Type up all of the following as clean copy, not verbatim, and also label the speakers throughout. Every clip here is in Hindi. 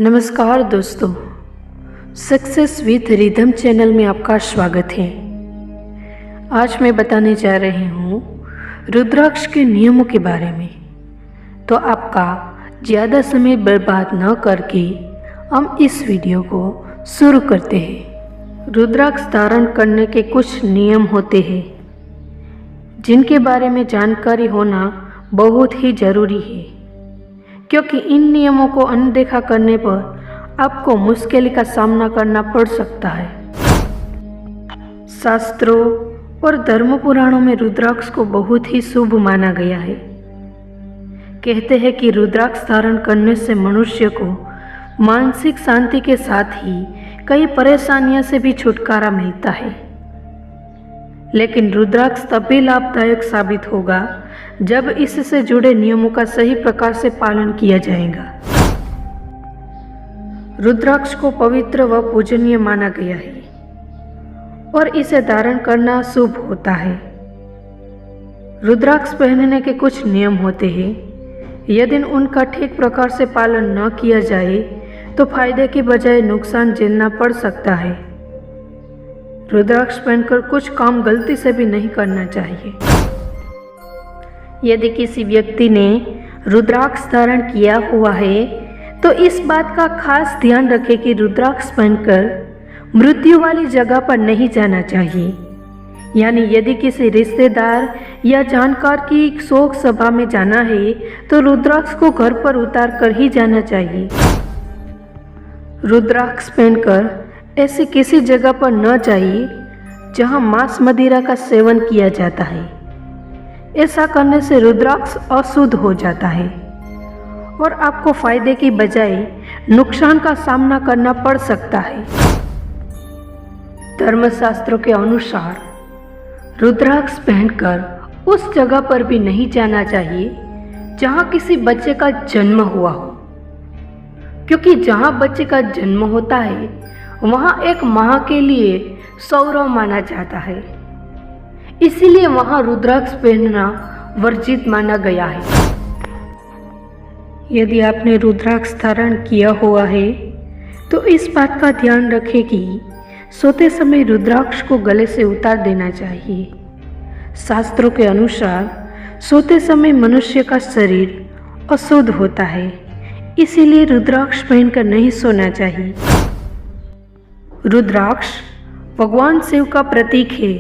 Speaker 1: नमस्कार दोस्तों, सक्सेस विथ रिदम चैनल में आपका स्वागत है। आज मैं बताने जा रही हूँ रुद्राक्ष के नियमों के बारे में। तो आपका ज़्यादा समय बर्बाद न करके हम इस वीडियो को शुरू करते हैं। रुद्राक्ष धारण करने के कुछ नियम होते हैं जिनके बारे में जानकारी होना बहुत ही ज़रूरी है, क्योंकि इन नियमों को अनदेखा करने पर आपको मुश्किल का सामना करना पड़ सकता है। शास्त्रों और धर्म पुराणों में रुद्राक्ष को बहुत ही शुभ माना गया है। कहते हैं कि रुद्राक्ष धारण करने से मनुष्य को मानसिक शांति के साथ ही कई परेशानियों से भी छुटकारा मिलता है। लेकिन रुद्राक्ष तभी लाभदायक साबित होगा जब इससे जुड़े नियमों का सही प्रकार से पालन किया जाएगा। रुद्राक्ष को पवित्र व पूजनीय माना गया है और इसे धारण करना शुभ होता है। रुद्राक्ष पहनने के कुछ नियम होते हैं। यदि उनका ठीक प्रकार से पालन न किया जाए तो फायदे की बजाय नुकसान झेलना पड़ सकता है। रुद्राक्ष पहनकर कुछ काम गलती से भी नहीं करना चाहिए। यदि किसी व्यक्ति ने रुद्राक्ष धारण किया हुआ है तो इस बात का खास ध्यान रखें कि रुद्राक्ष पहनकर मृत्यु वाली जगह पर नहीं जाना चाहिए। यानी यदि किसी रिश्तेदार या जानकार की शोक सभा में जाना है तो रुद्राक्ष को घर पर उतार कर ही जाना चाहिए। रुद्राक्ष पहनकर ऐसी किसी जगह पर न जाइए जहां मांस मदिरा का सेवन किया जाता है। ऐसा करने से रुद्राक्ष अशुद्ध हो जाता है और आपको फायदे की बजाय नुकसान का सामना करना पड़ सकता है। धर्मशास्त्रों के अनुसार रुद्राक्ष पहनकर उस जगह पर भी नहीं जाना चाहिए जहां किसी बच्चे का जन्म हुआ हो, क्योंकि जहां बच्चे का जन्म होता है वहां एक माह के लिए सौरव माना जाता है। इसीलिए वहां रुद्राक्ष पहनना वर्जित माना गया है। यदि आपने रुद्राक्ष धारण किया हुआ है तो इस बात का ध्यान रखें कि सोते समय रुद्राक्ष को गले से उतार देना चाहिए। शास्त्रों के अनुसार सोते समय मनुष्य का शरीर अशुद्ध होता है, इसीलिए रुद्राक्ष पहनकर नहीं सोना चाहिए। रुद्राक्ष भगवान शिव का प्रतीक है।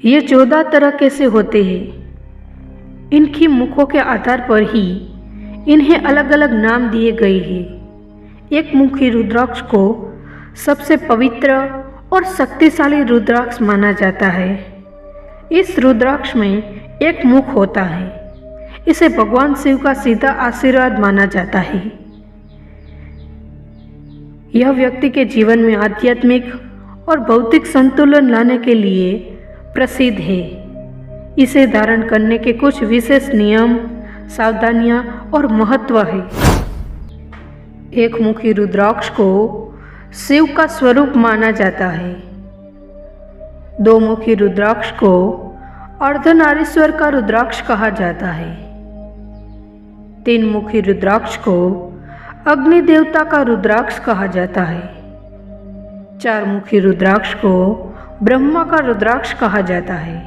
Speaker 1: ये 14 तरह के से होते हैं। इनकी मुखों के आधार पर ही इन्हें अलग अलग नाम दिए गए हैं। एक मुखी रुद्राक्ष को सबसे पवित्र और शक्तिशाली रुद्राक्ष माना जाता है। इस रुद्राक्ष में एक मुख होता है। इसे भगवान शिव का सीधा आशीर्वाद माना जाता है। यह व्यक्ति के जीवन में आध्यात्मिक और भौतिक संतुलन लाने के लिए प्रसिद्ध है। इसे धारण करने के कुछ विशेष नियम, सावधानियां और महत्व है। एक मुखी रुद्राक्ष को शिव का स्वरूप माना जाता है। दो मुखी रुद्राक्ष को अर्धनारीश्वर का रुद्राक्ष कहा जाता है। तीन मुखी रुद्राक्ष को अग्नि देवता का रुद्राक्ष कहा जाता है। चार मुखी रुद्राक्ष को ब्रह्मा का रुद्राक्ष कहा जाता है।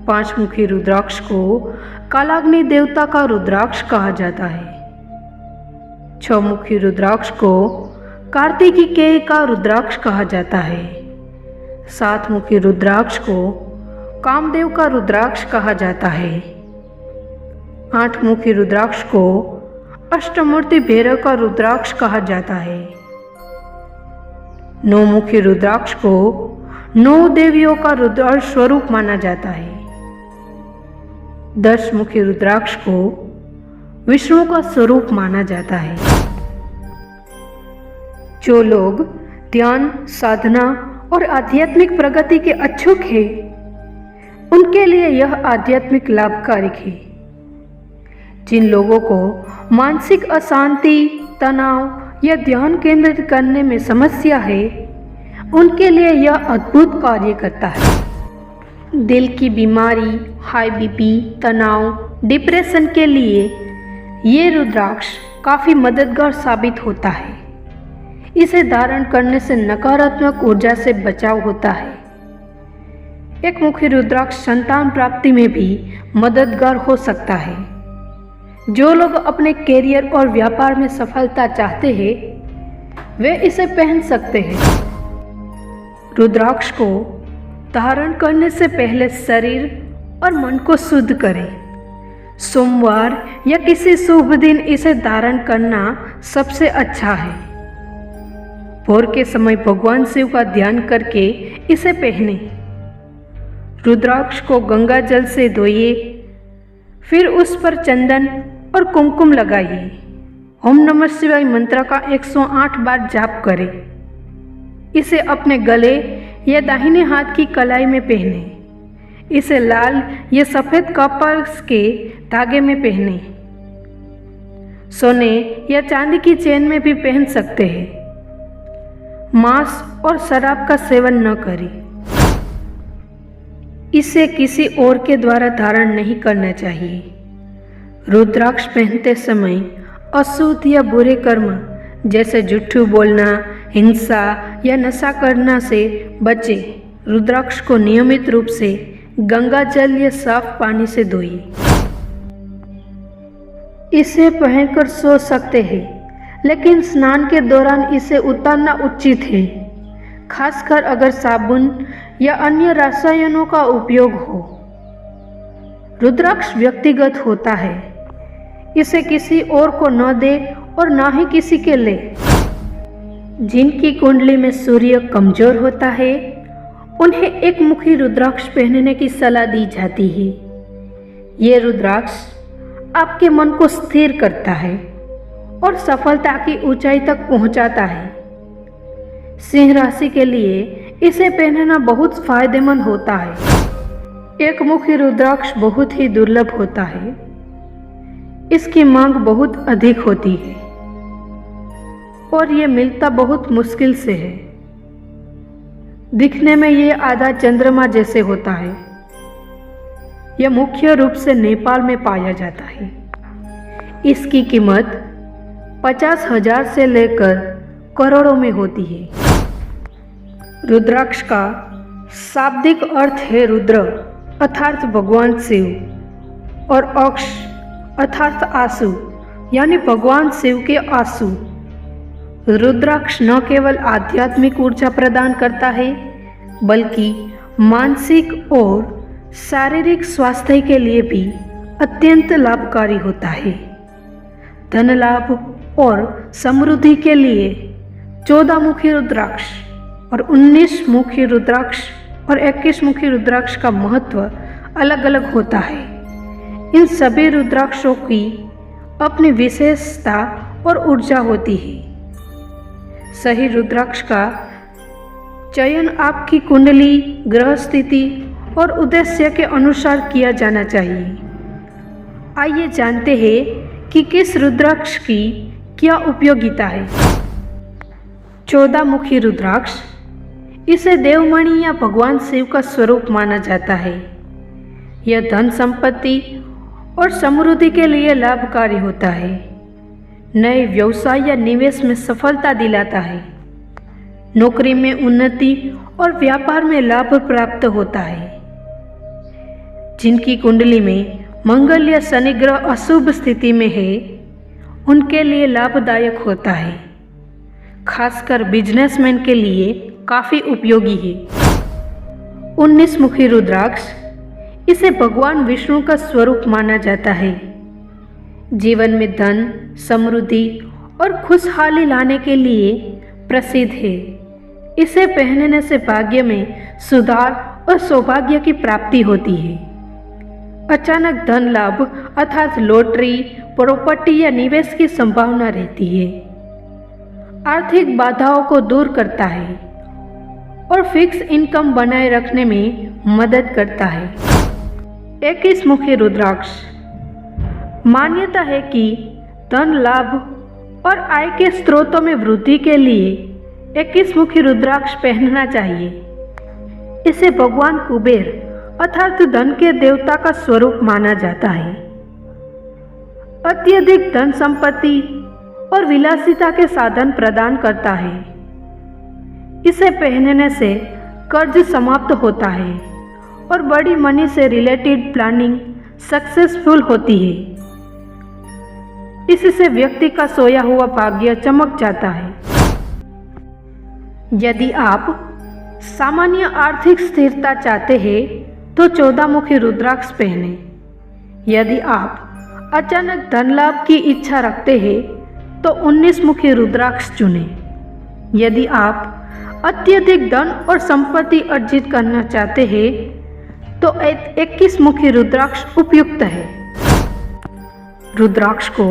Speaker 1: पांच मुखी रुद्राक्ष को कालाग्नि देवता का रुद्राक्ष कहा जाता है। छह मुखी रुद्राक्ष को कार्तिकेय का रुद्राक्ष कहा जाता है। सात मुखी रुद्राक्ष को कामदेव का रुद्राक्ष कहा जाता है। आठ मुखी रुद्राक्ष को अष्टमूर्ति भैरव का रुद्राक्ष कहा जाता है। नौ मुखी रुद्राक्ष को 9 देवियों का रुद्राक्ष स्वरूप माना जाता है। 10 मुखी रुद्राक्ष को विष्णु का स्वरूप माना जाता है। जो लोग ध्यान, साधना और आध्यात्मिक प्रगति के इच्छुक हैं, उनके लिए यह आध्यात्मिक लाभकारी है। जिन लोगों को मानसिक अशांति, तनाव या ध्यान केंद्रित करने में समस्या है, उनके लिए यह अद्भुत कार्य करता है। दिल की बीमारी, हाई बीपी, तनाव, डिप्रेशन के लिए ये रुद्राक्ष काफ़ी मददगार साबित होता है। इसे धारण करने से नकारात्मक ऊर्जा से बचाव होता है। एक मुखी रुद्राक्ष संतान प्राप्ति में भी मददगार हो सकता है। जो लोग अपने कैरियर और व्यापार में सफलता चाहते हैं वे इसे पहन सकते हैं। रुद्राक्ष को धारण करने से पहले शरीर और मन को शुद्ध करें। सोमवार या किसी शुभ दिन इसे धारण करना सबसे अच्छा है। भोर के समय भगवान शिव का ध्यान करके इसे पहने। रुद्राक्ष को गंगा जल से धोइए, फिर उस पर चंदन और कुमकुम लगाइए। ओम नमः शिवाय मंत्र का 108 बार जाप करें। इसे अपने गले या दाहिने हाथ की कलाई में पहने। इसे लाल या सफ़ेद कपास के धागे में पहने। सोने या चांदी की चेन में भी पहन सकते हैं। मांस और शराब का सेवन न करें। इसे किसी और के द्वारा धारण नहीं करना चाहिए। रुद्राक्ष पहनते समय अशुद्ध या बुरे कर्म जैसे झूठू बोलना, हिंसा या नशा करना से बचें। रुद्राक्ष को नियमित रूप से गंगा जल या साफ पानी से धोइए। इसे पहनकर सो सकते हैं, लेकिन स्नान के दौरान इसे उतारना उचित है, खासकर अगर साबुन या अन्य रसायनों का उपयोग हो। रुद्राक्ष व्यक्तिगत होता है। इसे किसी और को न दे और न ही किसी के ले। जिनकी कुंडली में सूर्य कमजोर होता है उन्हें एक मुखी रुद्राक्ष पहनने की सलाह दी जाती है। ये रुद्राक्ष आपके मन को स्थिर करता है और सफलता की ऊंचाई तक पहुंचाता है। सिंह राशि के लिए इसे पहनना बहुत फायदेमंद होता है। एक मुखी रुद्राक्ष बहुत ही दुर्लभ होता है। इसकी मांग बहुत अधिक होती है और ये मिलता बहुत मुश्किल से है। दिखने में ये आधा चंद्रमा जैसे होता है। यह मुख्य रूप से नेपाल में पाया जाता है। इसकी कीमत 50,000 से लेकर करोड़ों में होती है। रुद्राक्ष का शाब्दिक अर्थ है रुद्र अर्थात भगवान शिव और अक्ष अर्थात आंसू यानी भगवान शिव के आंसू। रुद्राक्ष न केवल आध्यात्मिक ऊर्जा प्रदान करता है बल्कि मानसिक और शारीरिक स्वास्थ्य के लिए भी अत्यंत लाभकारी होता है। धन लाभ और समृद्धि के लिए 14 मुखी रुद्राक्ष और 19 मुखी रुद्राक्ष और 21 मुखी रुद्राक्ष का महत्व अलग अलग होता है। इन सभी रुद्राक्षों की अपनी विशेषता और ऊर्जा होती है। सही रुद्राक्ष का चयन आपकी कुंडली, ग्रह स्थिति और उद्देश्य के अनुसार किया जाना चाहिए। आइए जानते हैं कि किस रुद्राक्ष की क्या उपयोगिता है। 14 मुखी रुद्राक्ष, इसे देवमणि या भगवान शिव का स्वरूप माना जाता है। यह धन संपत्ति और समृद्धि के लिए लाभकारी होता है। नए व्यवसाय या निवेश में सफलता दिलाता है। नौकरी में उन्नति और व्यापार में लाभ प्राप्त होता है। जिनकी कुंडली में मंगल या शनि ग्रह अशुभ स्थिति में है उनके लिए लाभदायक होता है। खासकर बिजनेसमैन के लिए काफ़ी उपयोगी है। 19 मुखी रुद्राक्ष, इसे भगवान विष्णु का स्वरूप माना जाता है। जीवन में धन, समृद्धि और खुशहाली लाने के लिए प्रसिद्ध है। इसे पहनने से भाग्य में सुधार और सौभाग्य की प्राप्ति होती है। अचानक धन लाभ अर्थात लॉटरी, प्रॉपर्टी या निवेश की संभावना रहती है। आर्थिक बाधाओं को दूर करता है और फिक्स इनकम बनाए रखने में मदद करता है। 21 मुखी रुद्राक्ष, मान्यता है कि धन लाभ और आय के स्रोतों में वृद्धि के लिए 21 मुखी रुद्राक्ष पहनना चाहिए। इसे भगवान कुबेर अर्थात धन के देवता का स्वरूप माना जाता है। अत्यधिक धन संपत्ति और विलासिता के साधन प्रदान करता है। इसे पहनने से कर्ज समाप्त होता है और बड़ी मनी से रिलेटेड प्लानिंग सक्सेसफुल होती है। इससे व्यक्ति का सोया हुआ भाग्य चमक जाता है। यदि आप सामान्य आर्थिक स्थिरता चाहते हैं तो 14 मुखी रुद्राक्ष पहने। यदि आप अचानक धन लाभ की इच्छा रखते हैं तो 19 मुखी रुद्राक्ष चुनें। यदि आप अत्यधिक धन और संपत्ति अर्जित करना चाहते हैं तो 21 मुखी रुद्राक्ष उपयुक्त है। रुद्राक्ष को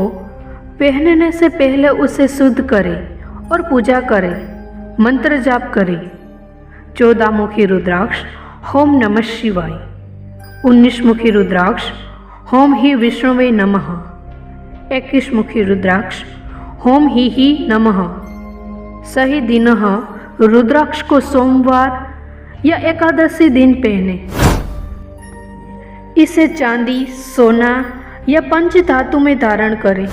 Speaker 1: पहनने से पहले उसे शुद्ध करें और पूजा करें, मंत्र जाप करें। 14 मुखी रुद्राक्ष ओम नमः शिवाय। 19 मुखी रुद्राक्ष ओम ही विष्णुवे नमः। 21 मुखी रुद्राक्ष ओम ही नमः। सही दिन रुद्राक्ष को सोमवार या एकादशी दिन पहने। इसे चांदी, सोना या पंच धातु में धारण करें।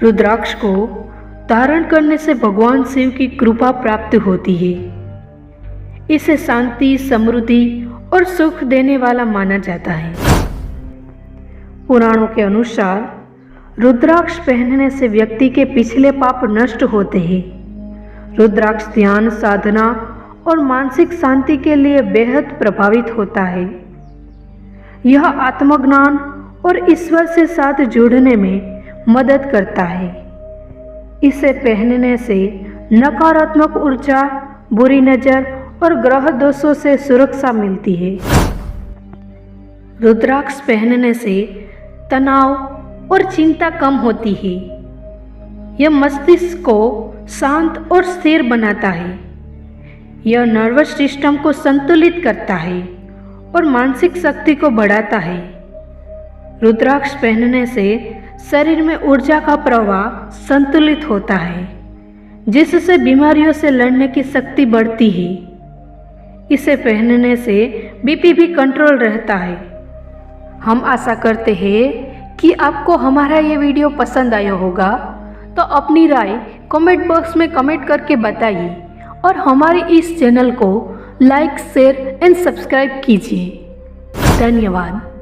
Speaker 1: रुद्राक्ष को धारण करने से भगवान शिव की कृपा प्राप्त होती है। इसे शांति, समृद्धि और सुख देने वाला माना जाता है। पुराणों के अनुसार रुद्राक्ष पहनने से व्यक्ति के पिछले पाप नष्ट होते हैं। रुद्राक्ष ध्यान, साधना और मानसिक शांति के लिए बेहद प्रभावित होता है। यह आत्मज्ञान और ईश्वर से साथ जुड़ने में मदद करता है। इसे पहनने से नकारात्मक ऊर्जा, बुरी नज़र और ग्रह दोषों से सुरक्षा मिलती है। रुद्राक्ष पहनने से तनाव और चिंता कम होती है। यह मस्तिष्क को शांत और स्थिर बनाता है। यह नर्वस सिस्टम को संतुलित करता है और मानसिक शक्ति को बढ़ाता है। रुद्राक्ष पहनने से शरीर में ऊर्जा का प्रवाह संतुलित होता है, जिससे बीमारियों से लड़ने की शक्ति बढ़ती है। इसे पहनने से बीपी भी कंट्रोल रहता है। हम आशा करते हैं कि आपको हमारा ये वीडियो पसंद आया होगा, तो अपनी राय कमेंट बॉक्स में कमेंट करके बताइए और हमारे इस चैनल को लाइक, शेयर एंड सब्सक्राइब कीजिए। धन्यवाद।